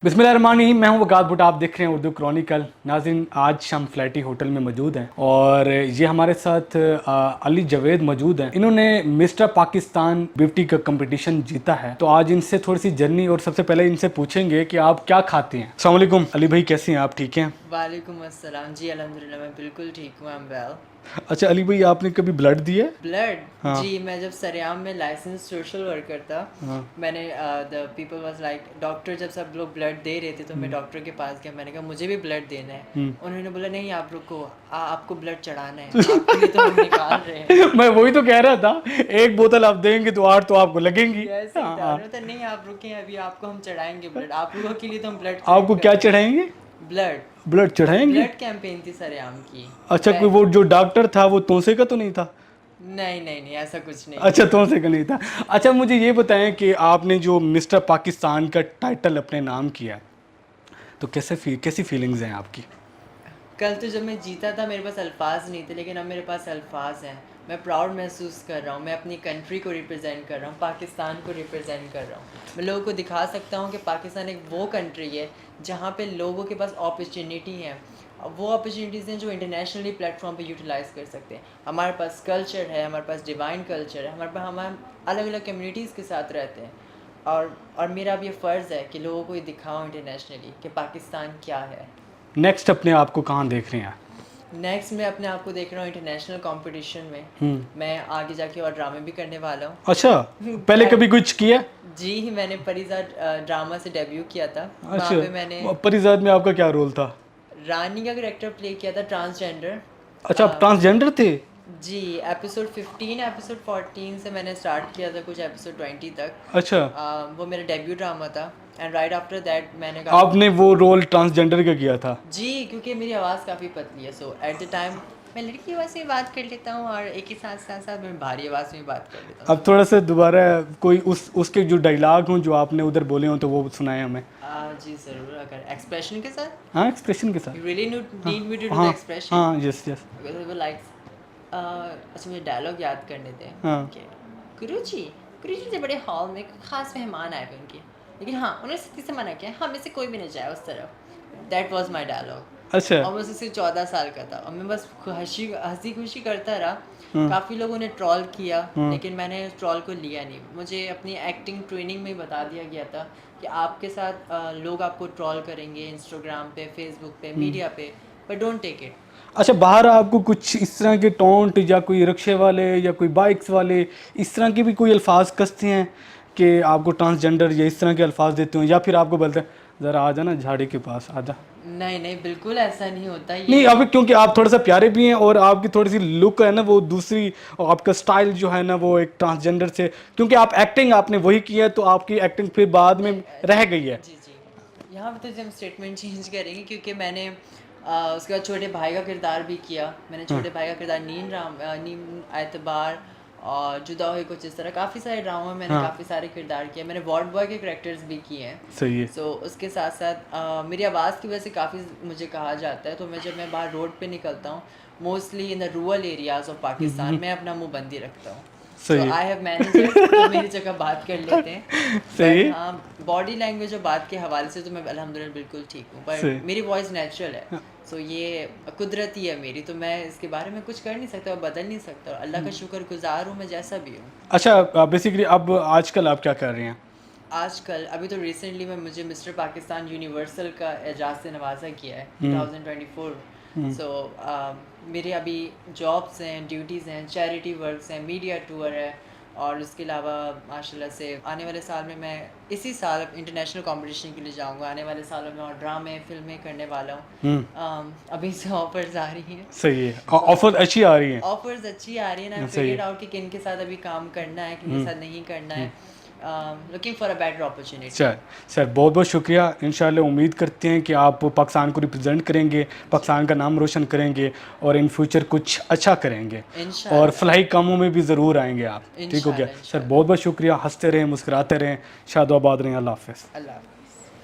बिस्मिल्लाहिर्रहमानिर्रहीम। मैं हूं वकास भुट्टा, आप देख रहे हैं उर्दू क्रॉनिकल। नाज़रीन, आज हम फ्लैटी होटल में मौजूद हैं और ये हमारे साथ अली जवेद मौजूद हैं। इन्होंने मिस्टर पाकिस्तान ब्यूटी का कंपटीशन जीता है, तो आज इनसे थोड़ी सी जर्नी और सबसे पहले इनसे पूछेंगे कि आप क्या खाते हैं। अस्सलाम वालेकुम अली भाई, कैसे हैं आप? ठीक हैं? वालेकुम अस्सलाम जी, अल्हम्दुलिल्लाह मैं बिल्कुल ठीक हूँ, आई एम वेल। अच्छा अली भाई, आपने कभी ब्लड दिया है? ब्लड? हाँ। जी, मैं जब सरेआम में लाइसेंस सोशल वर्कर था, हाँ। मैंने the people was like, doctor जब सब लोग ब्लड दे रहे थे तो मैं डॉक्टर के पास गया, मैंने कहा मुझे भी ब्लड देना है। उन्होंने बोला नहीं आप रुको, आपको ब्लड चढ़ाना है, आपके लिए तो हम निकाल रहे हैं। मैं वही तो कह रहा था, एक बोतल आप देंगे तो 8 तो आपको लगेंगी। ऐसे ही हाँ, था, हाँ। उन्होंने कहा नहीं आप रुकें, अभी आपको हम चढ़ाएंगे ब्लड, आप लोगों के लिए तो हम ब्लड आपको क्या चढ़ाएंगे? ब्लड ब्लड चढ़ाएंगे? ब्लड कैंपेन थी सरेआम की। अच्छा, कोई वो जो डॉक्टर था वो तोसे का तो नहीं था? नहीं नहीं नहीं, ऐसा कुछ नहीं। अच्छा, तोसे का नहीं था। अच्छा, मुझे ये बताएं कि आपने जो मिस्टर पाकिस्तान का टाइटल अपने नाम किया, तो कैसी फीलिंग्स हैं आपकी? कल तो जब मैं जीता था मेरे पास अल्फाज नहीं थे, लेकिन अब मेरे पास अल्फाज हैं। मैं प्राउड महसूस कर रहा हूँ, मैं अपनी कंट्री को रिप्रेजेंट कर रहा हूँ, पाकिस्तान को रिप्रेजेंट कर रहा हूँ। मैं लोगों को दिखा सकता हूँ कि पाकिस्तान एक वो कंट्री है जहाँ पे लोगों के पास अपॉर्चुनिटी है, वो अपॉर्चुनिटीज़ हैं जो इंटरनेशनली प्लेटफॉर्म पे यूटिलाइज़ कर सकते हैं। हमारे पास कल्चर है, हमारे पास डिवाइन कल्चर है, हमारे पास हम अलग अलग कम्युनिटीज़ के साथ रहते हैं। और मेरा अब ये फ़र्ज़ है कि लोगों को ये दिखाऊँ इंटरनेशनली कि पाकिस्तान क्या है। नेक्स्ट अपने आप को कहाँ देख रहे हैं? नेक्स्ट मैं अपने आप को देख रहा हूँ इंटरनेशनल कंपटीशन में। मैं आगे जाके और ड्रामे भी करने वाला हूँ। अच्छा, पहले कभी कुछ किया? जी, मैंने परिजात ड्रामा से डेब्यू किया था। वहाँ पे मैंने अच्छा, परिजात में आपका क्या रोल था? रानी का कैरेक्टर प्ले किया था, ट्रांसजेंडर। अच्छा, आप ट्रांसजेंडर थे? जी, एपिसोड 15 एपिसोड 14 से मैंने स्टार्ट किया था, कुछ एपिसोड 20 तक। अच्छा। वो मेरा डेब्यू ड्रामा था एंड राइट आफ्टर दैट मैंने आपने वो रोल ट्रांसजेंडर का किया था? जी, क्योंकि मेरी आवाज़ काफ़ी पतली है, सो एट द टाइम मैं लड़की आवाज़ में बात कर लेता हूँ और एक ही साथ मैं भारी आवाज़ में बात कर लेता हूँ। अब थोड़ा सा दोबारा कोई उसके जो डायलॉग हों जो आपने उधर बोले हों तो वो सुनाए हमें। जी ज़रूर, अगर एक्सप्रेशन के साथ। हाँ, एक्सप्रेशन के साथ। You really need me to do the हाँ, एक्सप्रेशन? हाँ, यस यस। वो लाइक, अच्छा मुझे डायलॉग याद करने थे। हाँ। कि गुरुजी से बड़े हॉल में खास मेहमान आए हुए उनके, लेकिन हाँ उन्होंने सख्ती से मना किया, हम में से कोई भी नहीं जाए उस तरफ। That was my dialogue. अच्छा। और मैं उससे 14 साल का था और मैं बस हंसी खुशी करता रहा। हाँ। काफ़ी लोगों ने ट्रॉल किया, हाँ। लेकिन मैंने उस ट्रॉल को लिया नहीं। मुझे अपनी एक्टिंग ट्रेनिंग में बता दिया गया था कि आपके साथ लोग आपको ट्रॉल करेंगे इंस्टाग्राम पे, फेसबुक पे, मीडिया पे, बट डोंट टेक इट। अच्छा, बाहर आपको कुछ इस तरह के टोंट या कोई रिक्शे वाले या कोई बाइक्स वाले इस तरह के भी कोई अल्फाज कसते हैं कि आपको ट्रांसजेंडर या इस तरह के अल्फाज देते हो, या फिर आपको बोलते हैं ज़रा आ जा ना झाड़ी के पास आ जा? नहीं नहीं, बिल्कुल ऐसा नहीं होता ये। नहीं, अभी क्योंकि आप थोड़ा सा प्यारे भी हैं और आपकी थोड़ी सी लुक है ना वो दूसरी, और आपका स्टाइल जो है ना वो एक ट्रांसजेंडर से, क्योंकि आप एक्टिंग आपने वही की है तो आपकी एक्टिंग फिर बाद में रह गई है। जी जी, यहाँ पे तो हम स्टेटमेंट चेंज करेंगे क्योंकि मैंने उसके बाद छोटे भाई का किरदार भी किया। मैंने छोटे भाई का किरदार नीम एतबार और जुदा हुए, कुछ इस तरह काफ़ी सारे ड्रामों में मैंने हाँ। काफ़ी सारे किरदार किए। मैंने वार्ड बॉय के करेक्टर्स भी किए हैं। सही है। सो उसके साथ साथ मेरी आवाज़ की वजह से काफ़ी मुझे कहा जाता है, तो जब मैं बाहर रोड पे निकलता हूँ, mostly in the rural areas of Pakistan, मैं अपना मुंह बंदी रखता हूँ। सो आई हैव मैनेजर्स जो मेरी जगह बात कर लेते हैं। सही बट है। हाँ, बॉडी लैंग्वेज और बात के हवाले से तो मैं अल्हम्दुलिल्लाह बिल्कुल ठीक हूँ, सही। बट मेरी वॉइस नेचुरल है। सो ये कुदरती है मेरी, तो मैं इसके बारे में कुछ कर नहीं सकता और बदल नहीं सकता, और अल्लाह का शुक्रगुजार हूँ मैं जैसा भी हूँ। अच्छा, बेसिकली अब आजकल आप क्या कर रहे हैं? आजकल अभी तो रिसेंटली में मुझे मिस्टर पाकिस्तान यूनिवर्सल का एजाज़ से नवाजा किया है 2024। सो मेरे अभी जॉब्स हैं, ड्यूटीज़ हैं, चैरिटी वर्क्स हैं, मीडिया टूर है, और उसके अलावा माशाल्लाह से आने वाले साल में मैं इसी साल इंटरनेशनल कंपटीशन के लिए जाऊंगा। आने वाले सालों में और ड्रामे फिल्में करने वाला हूँ। अभी से ऑफर्स आ रही हैं। सही है, ऑफर अच्छी आ रही है। ऑफर्स अच्छी आ रही है ना, सही है। फिगर आउट कि किन के साथ अभी काम करना है, किन के साथ नहीं करना है। Looking for a better opportunity. Sir बहुत बहुत शुक्रिया। इंशाल्लाह उम्मीद करते हैं कि आप पाकिस्तान को रिप्रेजेंट करेंगे, पाकिस्तान का नाम रोशन करेंगे और इन फ्यूचर कुछ अच्छा करेंगे और फलाही कामों में भी ज़रूर आएंगे आप। ठीक हो गया सर, बहुत बहुत शुक्रिया। हंसते रहें, मुस्कुराते रहें, शादो आबाद रहें। अल्लाह हाफ़िज़। अल्लाह।